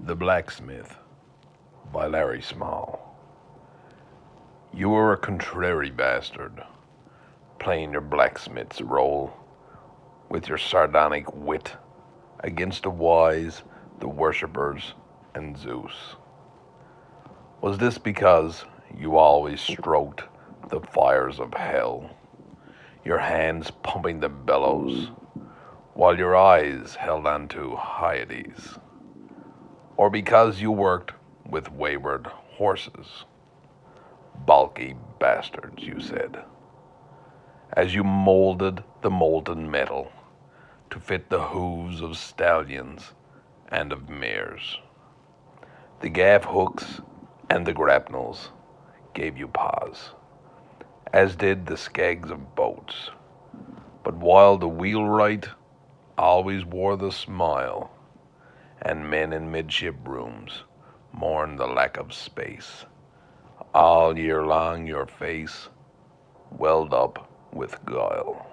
The Blacksmith by Larry Small. You were a contrary bastard, playing your blacksmith's role with your sardonic wit against the wise, the worshippers, and Zeus. Was this because you always stroked the fires of hell, your hands pumping the bellows, while your eyes held on to Hyades? Or because you worked with wayward horses? Bulky bastards, you said, as you molded the molten metal to fit the hooves of stallions and of mares. The gaff hooks and the grapnels gave you pause, as did the skegs of boats. But while the wheelwright always wore the smile, and men in midship rooms mourned the lack of space, all year long your face welled up with guile.